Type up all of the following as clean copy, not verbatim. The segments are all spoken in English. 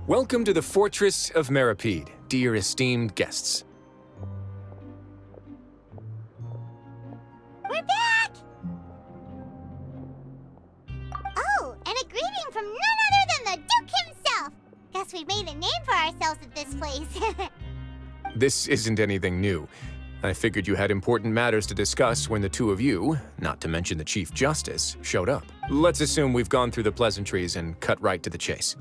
Welcome to the Fortress of Meripede, dear esteemed guests. We're back! Oh, and a greeting from none other than the Duke himself! Guess we've made a name for ourselves at this place. This isn't anything new. I figured you had important matters to discuss when the two of you, not to mention the Chief Justice, showed up. Let's assume we've gone through the pleasantries and cut right to the chase.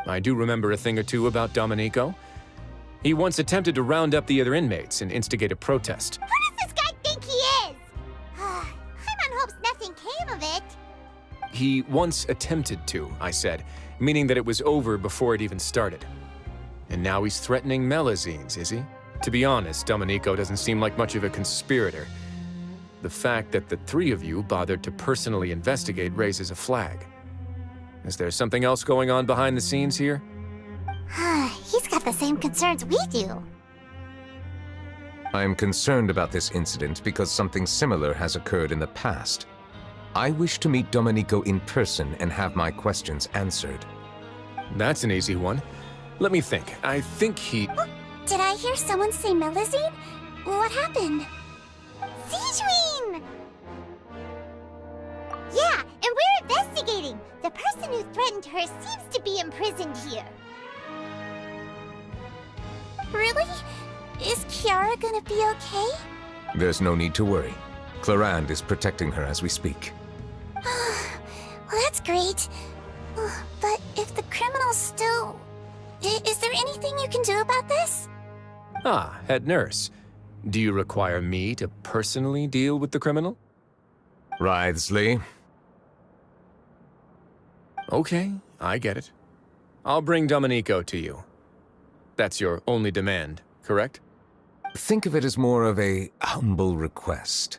I do remember a thing or two about Domenico. He once attempted to round up the other inmates and instigate a protest. Who does this guy think he is? Paimon hopes nothing came of it. He once attempted to, I said, meaning that it was over before it even started. And now he's threatening Melazines, is he? To be honest, Domenico doesn't seem like much of a conspirator. The fact that the three of you bothered to personally investigate raises a flag. Is there something else going on behind the scenes here? He's got the same concerns we do. I am concerned about this incident because something similar has occurred in the past. I wish to meet Domenico in person and have my questions answered. That's an easy one. Let me think. I think he... Did I hear someone say Melazine? What happened? Siegeween! Yeah, and we're investigating. The person who threatened her seems to be imprisoned here. Really? Is Kiara gonna be okay? There's no need to worry. Clarande is protecting her as we speak. Well, that's great. But if the criminal's still... Is there anything you can do about this? Ah, head nurse. Do you require me to personally deal with the criminal? Wriothesley. Okay, I get it. I'll bring Domenico to you. That's your only demand, correct? Think of it as more of a humble request.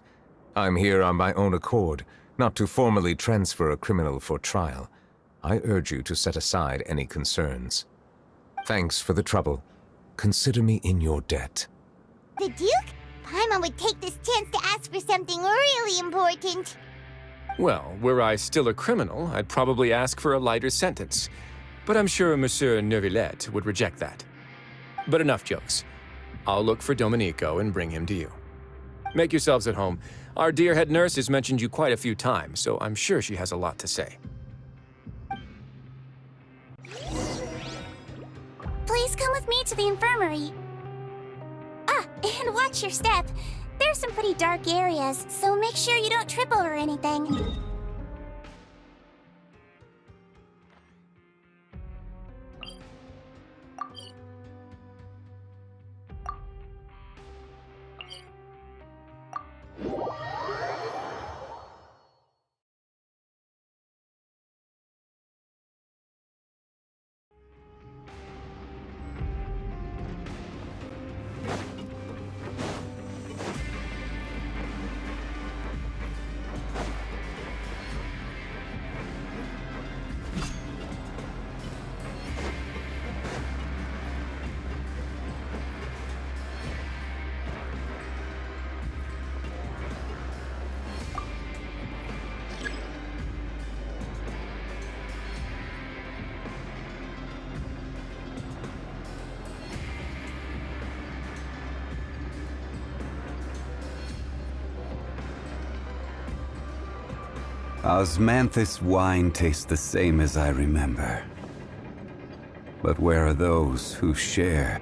I'm here on my own accord, not to formally transfer a criminal for trial. I urge you to set aside any concerns. Thanks for the trouble. Consider me in your debt. The Duke? Paimon would take this chance to ask for something really important. Well, were I still a criminal, I'd probably ask for a lighter sentence. But I'm sure Monsieur Neuvillette would reject that. But enough jokes. I'll look for Domenico and bring him to you. Make yourselves at home. Our dear head nurse has mentioned you quite a few times, so I'm sure she has a lot to say. Please come with me to the infirmary. Ah, and watch your step. There's some pretty dark areas, so make sure you don't trip over anything. Osmanthus wine tastes the same as I remember. But where are those who share?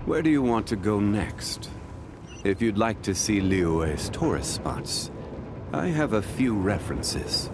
Where do you want to go next? If you'd like to see Liyue's tourist spots, I have a few references.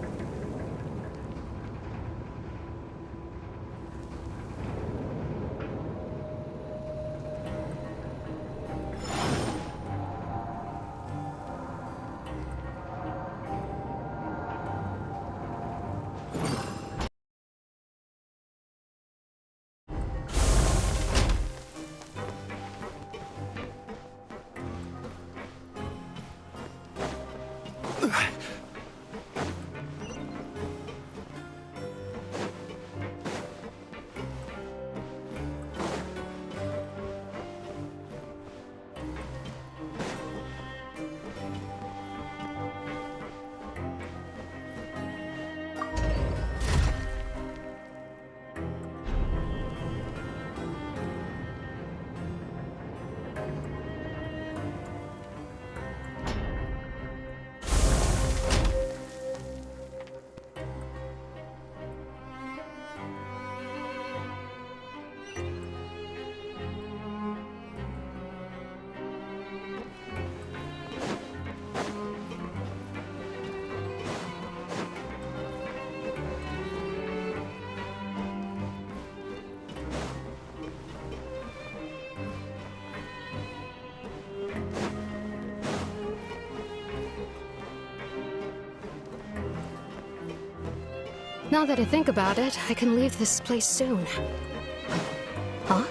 Now that I think about it, I can leave this place soon. Huh?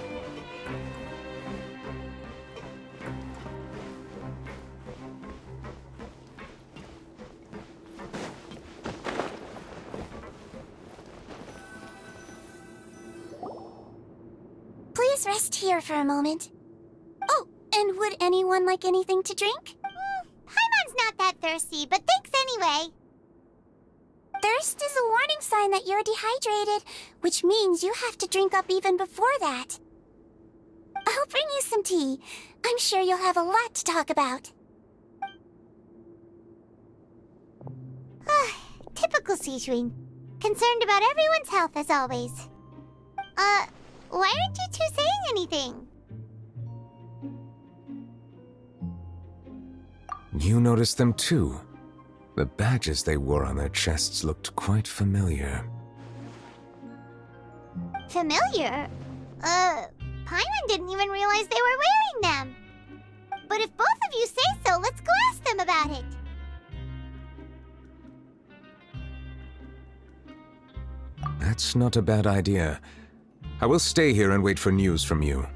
Please rest here for a moment. Oh, and would anyone like anything to drink? Paimon's not that thirsty, but thanks anyway. Thirst is a warning sign that you're dehydrated, which means you have to drink up even before that. I'll bring you some tea. I'm sure you'll have a lot to talk about. Typical Sijun. Concerned about everyone's health as always. Why aren't you two saying anything? You noticed them too. The badges they wore on their chests looked quite familiar. Familiar? Paimon didn't even realize they were wearing them. But if both of you say so, let's go ask them about it. That's not a bad idea. I will stay here and wait for news from you.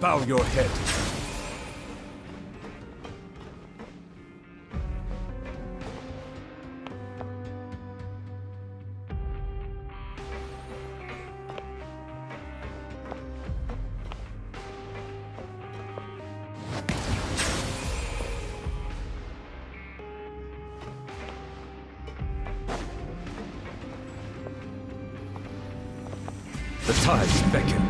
Bow your head. The tides beckon.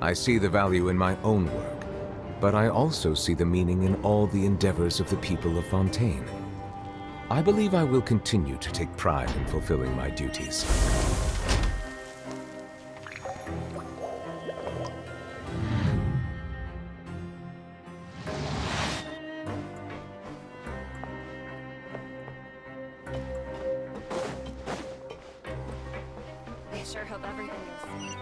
I see the value in my own work, but I also see the meaning in all the endeavors of the people of Fontaine. I believe I will continue to take pride in fulfilling my duties. I sure hope everything is.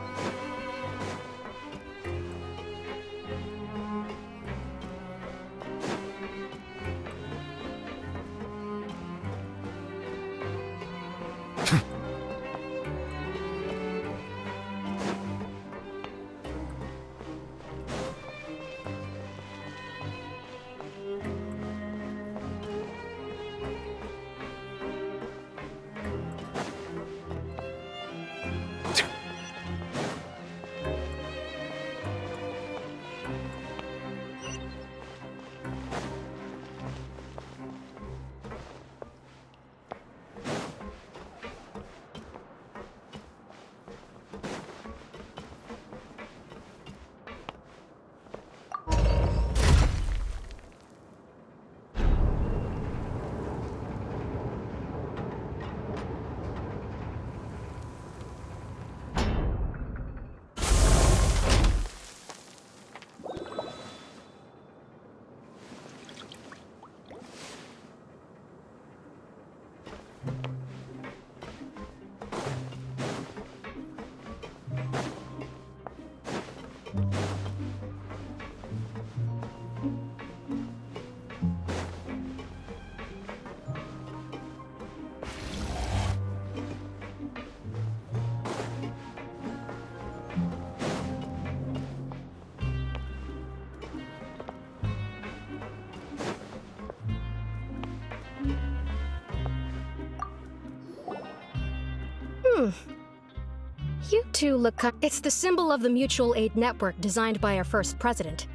You two look It's the symbol of the mutual aid network designed by our first president.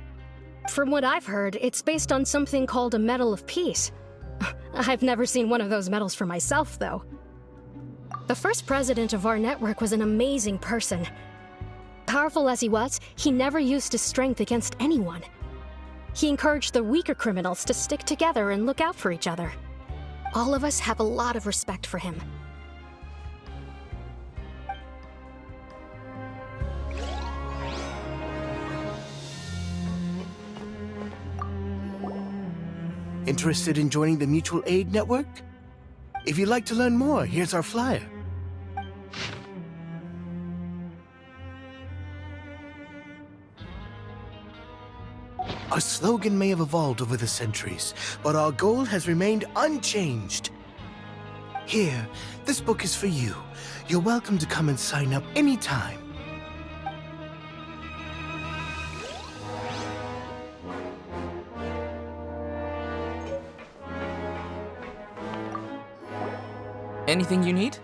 From what I've heard, it's based on something called a Medal of Peace. I've never seen one of those medals for myself, though. The first president of our network was an amazing person. Powerful as he was, he never used his strength against anyone. He encouraged the weaker criminals to stick together and look out for each other. All of us have a lot of respect for him. Interested in joining the mutual aid network? If you'd like to learn more, here's our flyer. Our slogan may have evolved over the centuries, but our goal has remained unchanged. Here, this book is for you. You're welcome to come and sign up anytime. Anything you need?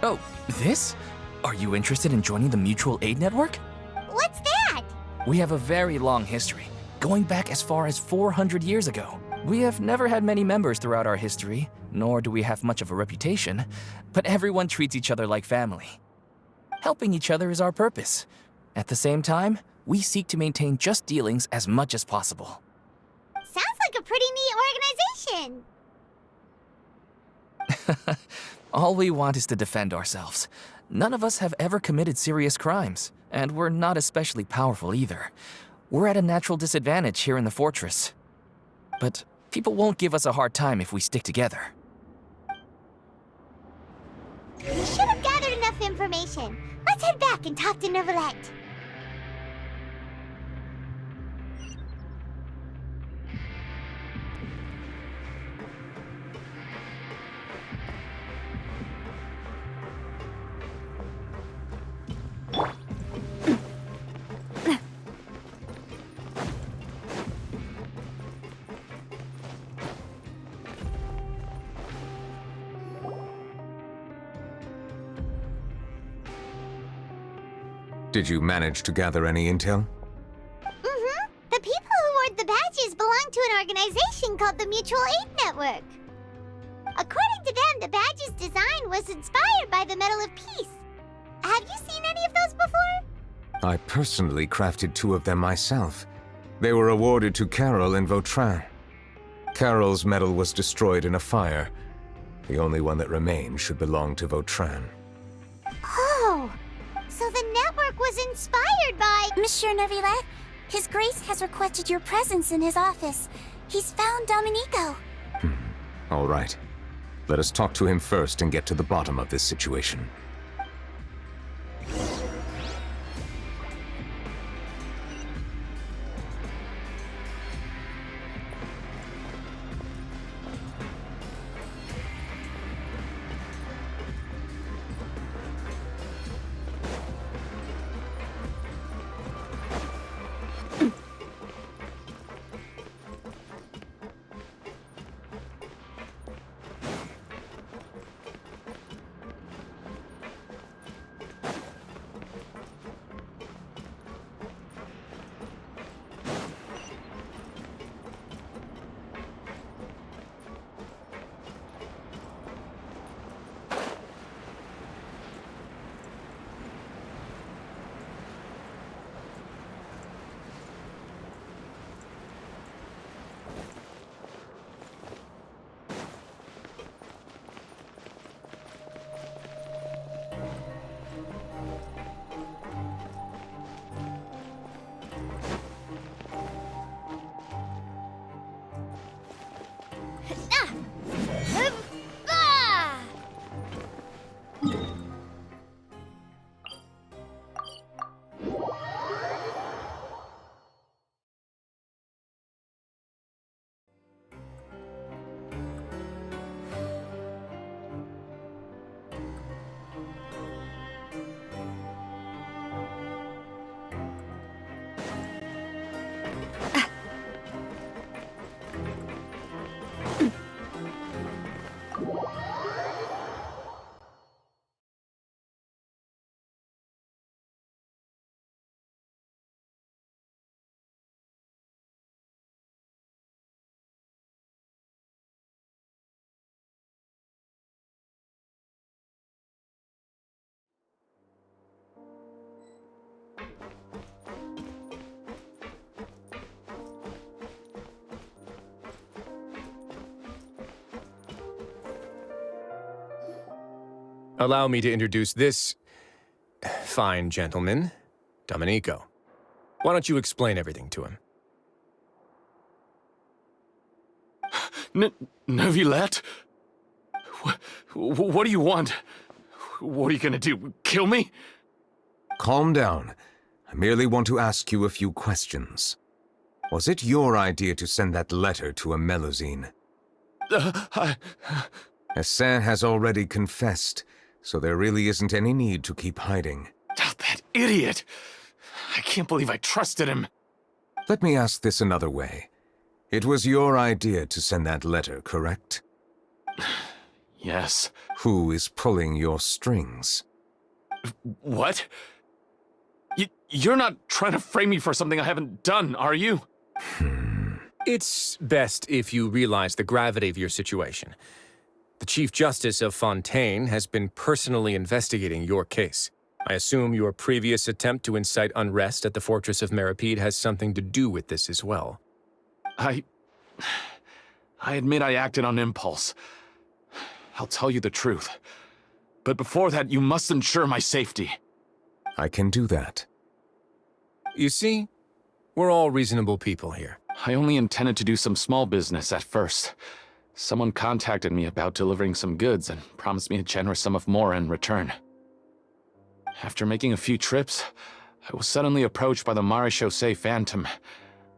Oh, this? Are you interested in joining the Mutual Aid Network? What's that? We have a very long history, going back as far as 400 years ago. We have never had many members throughout our history, nor do we have much of a reputation, but everyone treats each other like family. Helping each other is our purpose. At the same time, we seek to maintain just dealings as much as possible. Sounds like a pretty neat organization. All we want is to defend ourselves. None of us have ever committed serious crimes, and we're not especially powerful either. We're at a natural disadvantage here in the fortress. But people won't give us a hard time if we stick together. We should have gathered enough information. Let's head back and talk to Neuvillette. Did you manage to gather any intel? Mm-hmm. The people who wore the badges belong to an organization called the Mutual Aid Network. According to them, the badge's design was inspired by the Medal of Peace. Have you seen any of those before? I personally crafted 2 of them myself. They were awarded to Carol in Vautrin. Carol's medal was destroyed in a fire. The only one that remained should belong to Vautrin. Oh, so the network was inspired by... Monsieur Neuvillette, His Grace has requested your presence in his office. He's found Domenico. All right. Let us talk to him first and get to the bottom of this situation. Allow me to introduce this fine gentleman, Domenico. Why don't you explain everything to him? Neuvillette? What do you want? What are you gonna do? Kill me? Calm down. I merely want to ask you a few questions. Was it your idea to send that letter to a Melusine? Hassan has already confessed, so there really isn't any need to keep hiding. That idiot! I can't believe I trusted him. Let me ask this another way. It was your idea to send that letter, correct? Yes. Who is pulling your strings? What? You're not trying to frame me for something I haven't done, are you? It's best if you realize the gravity of your situation. The Chief Justice of Fontaine has been personally investigating your case. I assume your previous attempt to incite unrest at the Fortress of Meripede has something to do with this as well. I admit I acted on impulse. I'll tell you the truth. But before that, you must ensure my safety. I can do that. You see, we're all reasonable people here. I only intended to do some small business at first. Someone contacted me about delivering some goods and promised me a generous sum of more in return. After making a few trips, I was suddenly approached by the Marechaussee Phantom.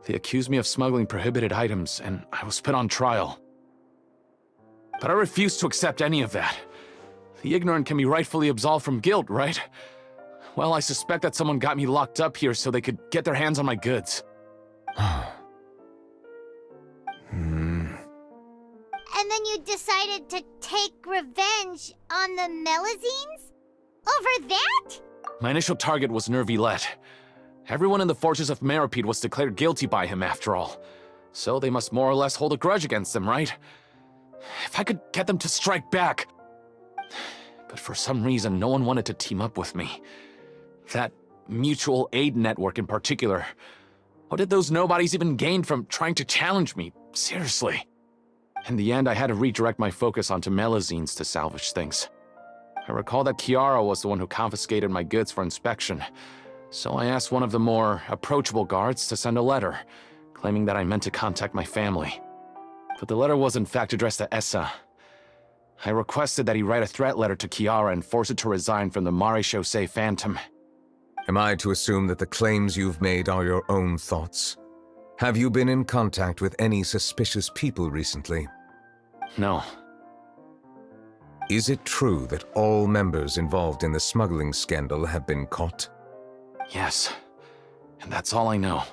They accused me of smuggling prohibited items, and I was put on trial. But I refused to accept any of that. The ignorant can be rightfully absolved from guilt, right? Well, I suspect that someone got me locked up here so they could get their hands on my goods. And then you decided to take revenge on the Melusines? Over that? My initial target was Neuvillette. Everyone in the Fortress of Meripede was declared guilty by him, after all. So they must more or less hold a grudge against him, right? If I could get them to strike back. But for some reason, no one wanted to team up with me. That mutual aid network in particular. What did those nobodies even gain from trying to challenge me? Seriously. In the end, I had to redirect my focus onto Melusines to salvage things. I recall that Kiara was the one who confiscated my goods for inspection, so I asked one of the more approachable guards to send a letter, claiming that I meant to contact my family. But the letter was in fact addressed to Essa. I requested that he write a threat letter to Kiara and force it to resign from the Marechaussee Phantom. Am I to assume that the claims you've made are your own thoughts? Have you been in contact with any suspicious people recently? No. Is it true that all members involved in the smuggling scandal have been caught? Yes. And that's all I know.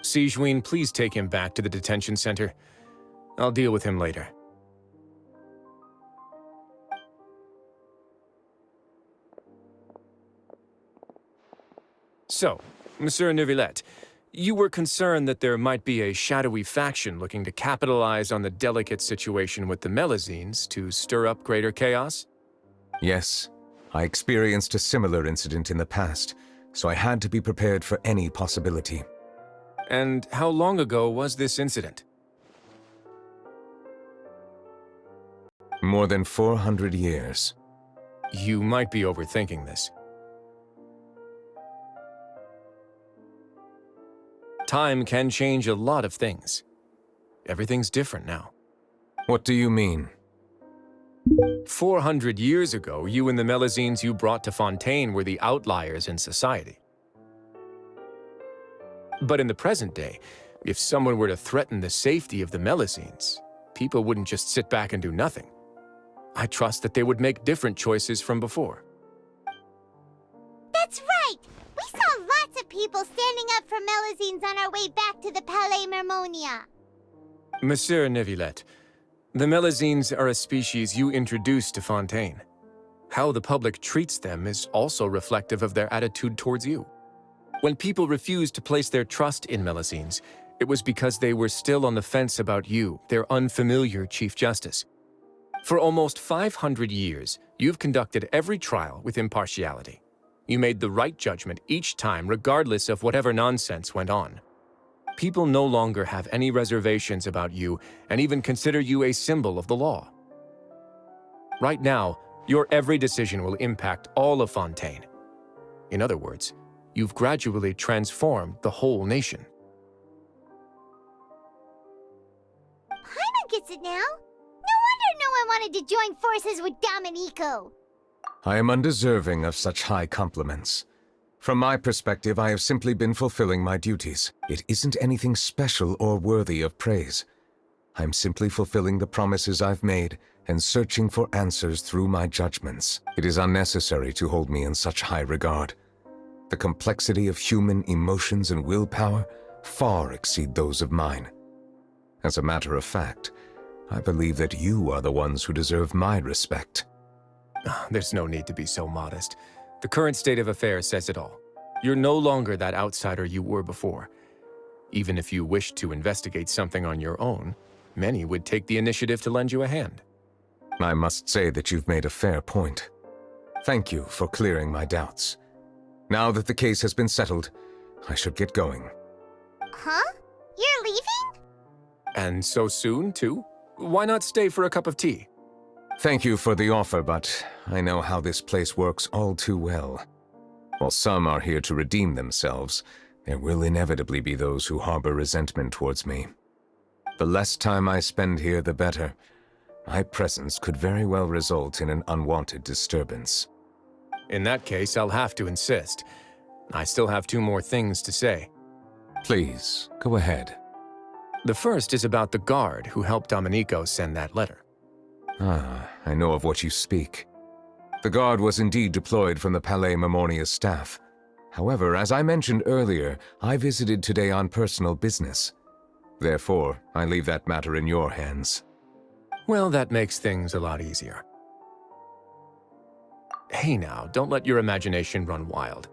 Sigewinne, please take him back to the detention center. I'll deal with him later. So, Monsieur Neuvillette, you were concerned that there might be a shadowy faction looking to capitalize on the delicate situation with the Melusines to stir up greater chaos? Yes. I experienced a similar incident in the past, so I had to be prepared for any possibility. And how long ago was this incident? More than 400 years. You might be overthinking this. Time can change a lot of things. Everything's different now. What do you mean? 400 years ago, you and the Melusines you brought to Fontaine were the outliers in society. But in the present day, if someone were to threaten the safety of the Melusines, people wouldn't just sit back and do nothing. I trust that they would make different choices from before. That's right! We saw lots of people standing up for Melusines on our way back to the Palais Mermonia. Monsieur Neuvillette, the Melusines are a species you introduced to Fontaine. How the public treats them is also reflective of their attitude towards you. When people refused to place their trust in Melusines, it was because they were still on the fence about you, their unfamiliar Chief Justice. For almost 500 years, you've conducted every trial with impartiality. You made the right judgment each time, regardless of whatever nonsense went on. People no longer have any reservations about you and even consider you a symbol of the law. Right now, your every decision will impact all of Fontaine. In other words, you've gradually transformed the whole nation. gets it now. No wonder no one wanted to join forces with Domenico. I am undeserving of such high compliments. From my perspective, I have simply been fulfilling my duties. It isn't anything special or worthy of praise. I'm simply fulfilling the promises I've made and searching for answers through my judgments. It is unnecessary to hold me in such high regard. The complexity of human emotions and willpower far exceed those of mine. As a matter of fact, I believe that you are the ones who deserve my respect. There's no need to be so modest. The current state of affairs says it all. You're no longer that outsider you were before. Even if you wished to investigate something on your own, many would take the initiative to lend you a hand. I must say that you've made a fair point. Thank you for clearing my doubts. Now that the case has been settled, I should get going. Huh? You're leaving? And so soon, too? Why not stay for a cup of tea? Thank you for the offer, but I know how this place works all too well. While some are here to redeem themselves, there will inevitably be those who harbor resentment towards me. The less time I spend here, the better. My presence could very well result in an unwanted disturbance. In that case, I'll have to insist. I still have 2 more things to say. Please, go ahead. The first is about the guard who helped Domenico send that letter. Ah, I know of what you speak. The guard was indeed deployed from the Palais Memornia's staff. However, as I mentioned earlier, I visited today on personal business. Therefore, I leave that matter in your hands. Well, that makes things a lot easier. Hey now, don't let your imagination run wild.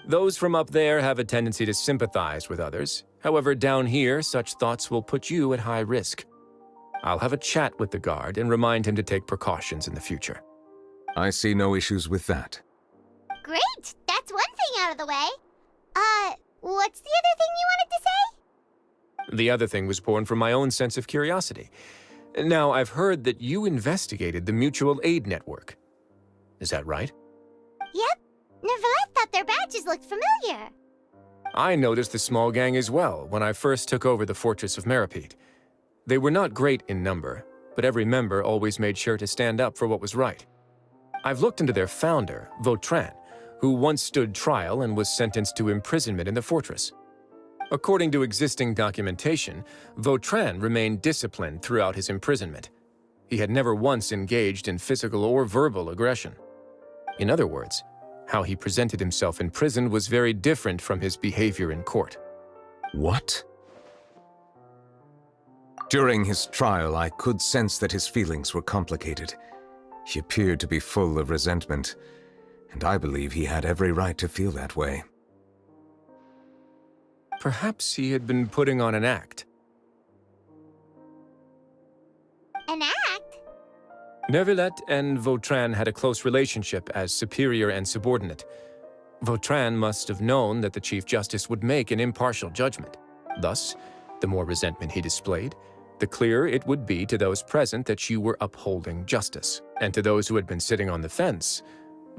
Those from up there have a tendency to sympathize with others. However, down here, such thoughts will put you at high risk. I'll have a chat with the guard and remind him to take precautions in the future. I see no issues with that. Great! That's one thing out of the way. What's the other thing you wanted to say? The other thing was born from my own sense of curiosity. Now, I've heard that you investigated the mutual aid network. Is that right? Yep. Neverlet thought their badges looked familiar. I noticed the small gang as well when I first took over the Fortress of Meripede. They were not great in number, but every member always made sure to stand up for what was right. I've looked into their founder, Vautrin, who once stood trial and was sentenced to imprisonment in the fortress. According to existing documentation, Vautrin remained disciplined throughout his imprisonment. He had never once engaged in physical or verbal aggression. In other words, how he presented himself in prison was very different from his behavior in court. What? During his trial, I could sense that his feelings were complicated. He appeared to be full of resentment, and I believe he had every right to feel that way. Perhaps he had been putting on an act. An act? Neuvillette and Vautrin had a close relationship as superior and subordinate. Vautrin must have known that the Chief Justice would make an impartial judgment. Thus, the more resentment he displayed, the clearer it would be to those present that you were upholding justice. And to those who had been sitting on the fence,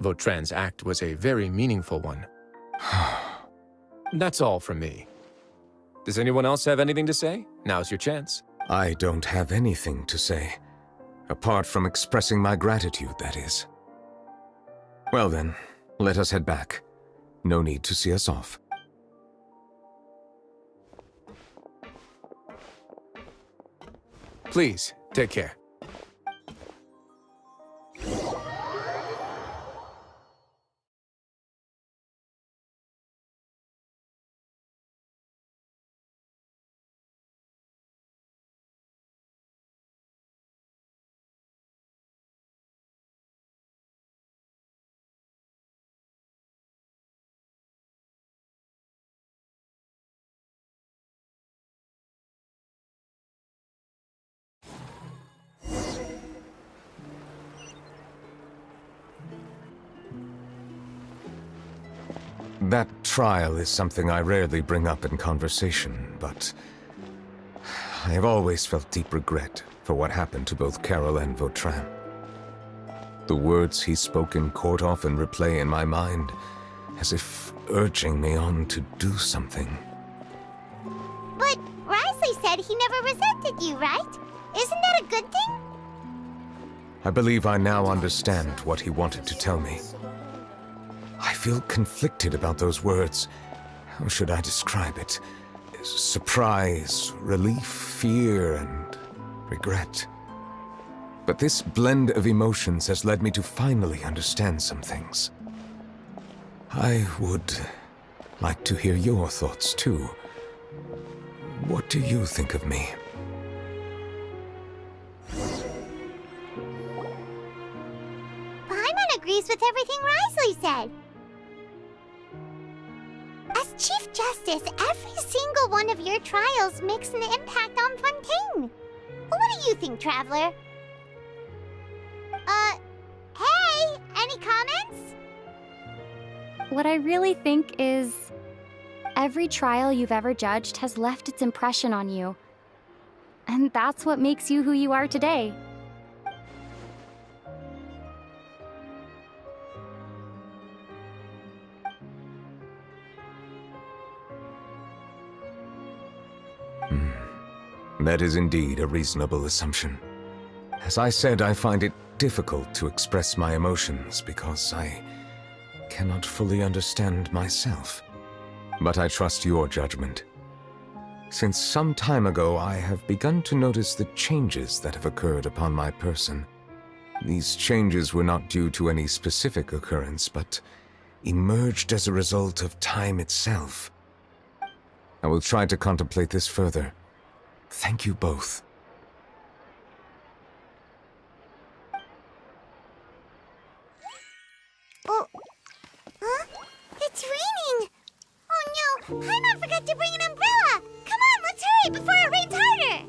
Vautrin's act was a very meaningful one. That's all from me. Does anyone else have anything to say? Now's your chance. I don't have anything to say. Apart from expressing my gratitude, that is. Well then, let us head back. No need to see us off. Please, take care. That trial is something I rarely bring up in conversation, but I have always felt deep regret for what happened to both Carol and Vautrin. The words he spoke in court often replay in my mind, as if urging me on to do something. But Risley said he never resented you, right? Isn't that a good thing? I believe I now understand what he wanted to tell me. I feel conflicted about those words. How should I describe it? Surprise, relief, fear, and regret. But this blend of emotions has led me to finally understand some things. I would like to hear your thoughts, too. What do you think of me? Paimon agrees with everything Risley said. As Chief Justice, every single one of your trials makes an impact on Fontaine. What do you think, Traveler? Hey, any comments? What I really think is, every trial you've ever judged has left its impression on you. And that's what makes you who you are today. That is indeed a reasonable assumption. As I said, I find it difficult to express my emotions because I cannot fully understand myself. But I trust your judgment. Since some time ago, I have begun to notice the changes that have occurred upon my person. These changes were not due to any specific occurrence, but emerged as a result of time itself. I will try to contemplate this further. Thank you both. Oh, huh? It's raining! Oh no, Paimon forgot to bring an umbrella! Come on, let's hurry before it rains harder!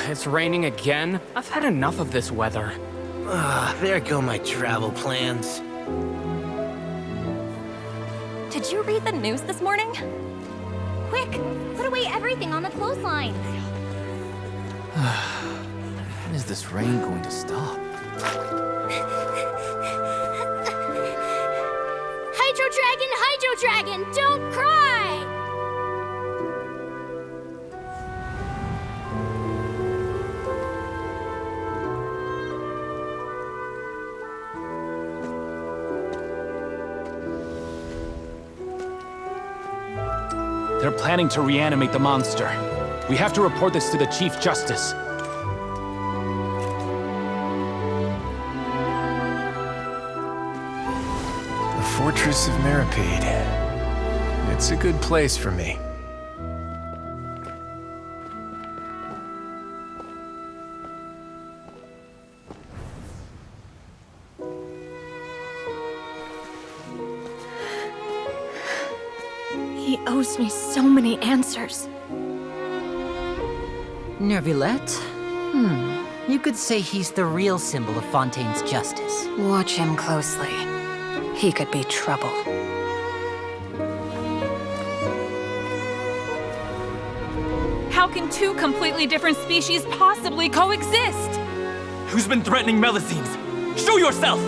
It's raining again? I've had enough of this weather. There go my travel plans. Did you read the news this morning? Quick, put away everything on the clothesline. When is this rain going to stop? Hydro Dragon, don't cry! They're planning to reanimate the monster. We have to report this to the Chief Justice. The Fortress of Meripede. It's a good place for me. He owes me so many answers. Nervillette? You could say he's the real symbol of Fontaine's justice. Watch him closely. He could be trouble. How can two completely different species possibly coexist? Who's been threatening Melusines? Show yourself!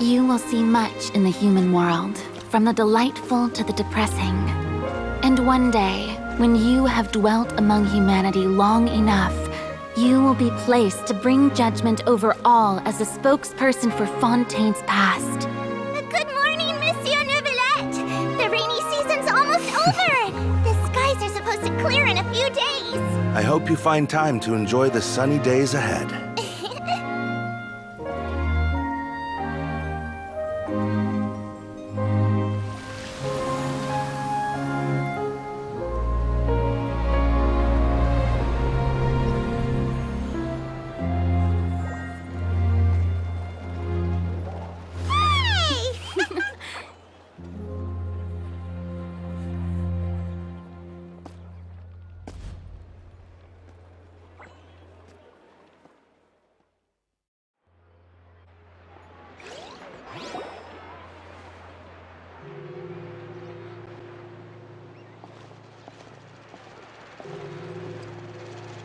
You will see much in the human world, from the delightful to the depressing. And one day, when you have dwelt among humanity long enough, you will be placed to bring judgment over all as a spokesperson for Fontaine's past. Good morning, Monsieur Neuvillette! The rainy season's almost over! The skies are supposed to clear in a few days! I hope you find time to enjoy the sunny days ahead.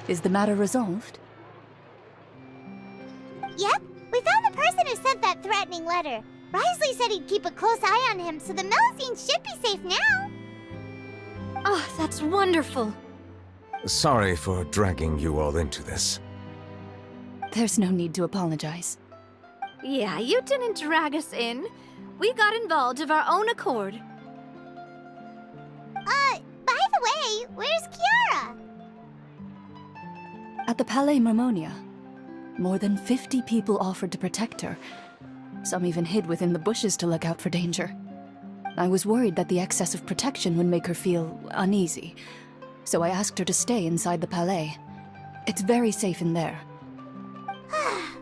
Is the matter resolved? Yep, we found the person who sent that threatening letter. Risley said he'd keep a close eye on him, so the Melusines should be safe now. Oh, that's wonderful. Sorry for dragging you all into this. There's no need to apologize. Yeah, you didn't drag us in. We got involved of our own accord. By the way, where's Kiara? At the Palais Mermonia, more than 50 people offered to protect her. Some even hid within the bushes to look out for danger. I was worried that the excess of protection would make her feel uneasy, so I asked her to stay inside the Palais. It's very safe in there.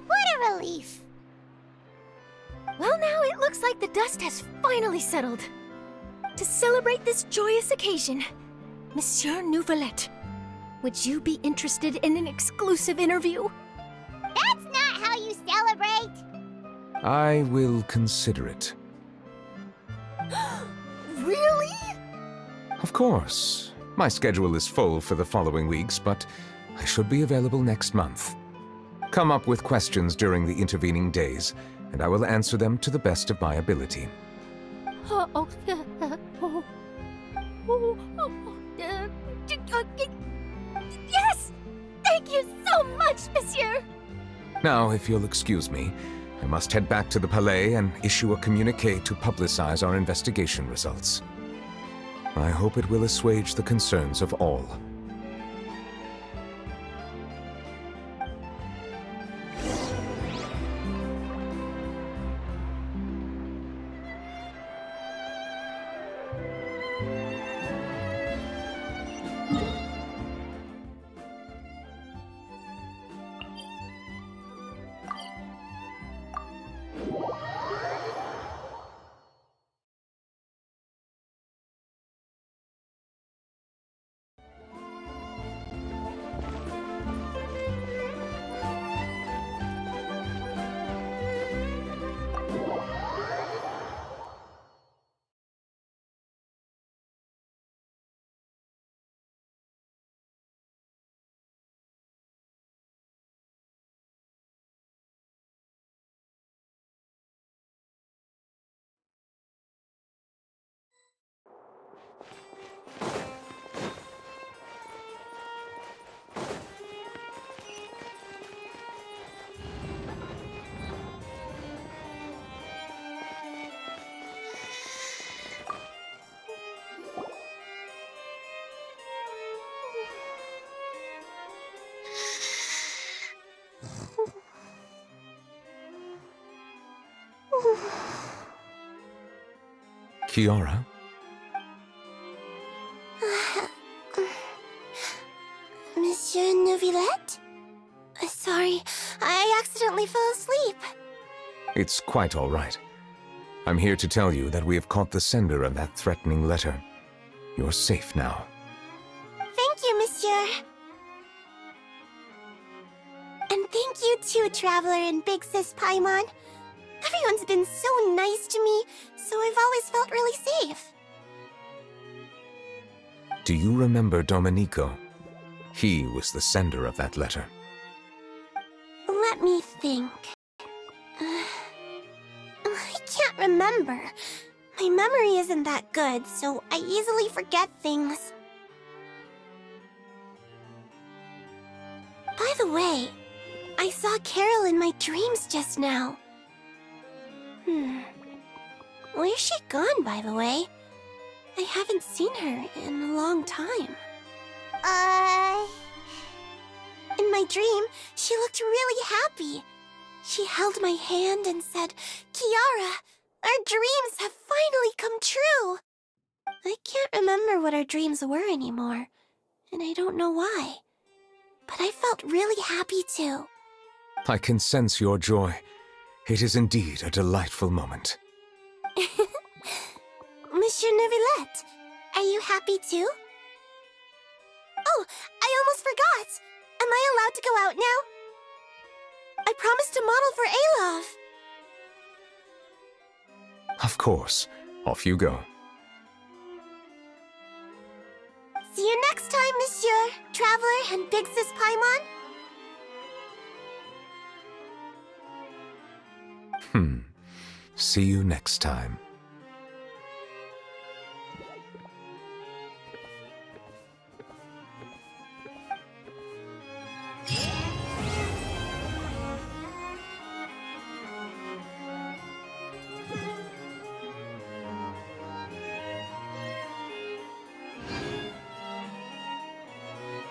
What a relief. Well, now it looks like the dust has finally settled. To celebrate this joyous occasion, Monsieur Nouvelette, would you be interested in an exclusive interview? That's not how you celebrate! I will consider it. Really? Of course. My schedule is full for the following weeks, but I should be available next month. Come up with questions during the intervening days, and I will answer them to the best of my ability. Yes! Thank you so much, Monsieur! Now, if you'll excuse me, I must head back to the Palais and issue a communiqué to publicize our investigation results. I hope it will assuage the concerns of all. Kiara? Monsieur Nouvelette? Sorry, I accidentally fell asleep. It's quite all right. I'm here to tell you that we have caught the sender of that threatening letter. You're safe now. Thank you, Monsieur. And thank you too, Traveler and Big Sis Paimon. Everyone's been so nice to me, so I've always felt really safe. Do you remember Domenico? He was the sender of that letter. Let me think. I can't remember. My memory isn't that good, so I easily forget things. By the way, I saw Carol in my dreams just now. Where's she gone, by the way? I haven't seen her in a long time. In my dream, she looked really happy. She held my hand and said, "Kiara, our dreams have finally come true." I can't remember what our dreams were anymore, and I don't know why. But I felt really happy too. I can sense your joy. It is indeed a delightful moment. Monsieur Nouvelette, are you happy too? Oh, I almost forgot! Am I allowed to go out now? I promised to model for Alov. Of course. Off you go. See you next time, Monsieur, Traveler. And Big Sis Paimon? See you next time.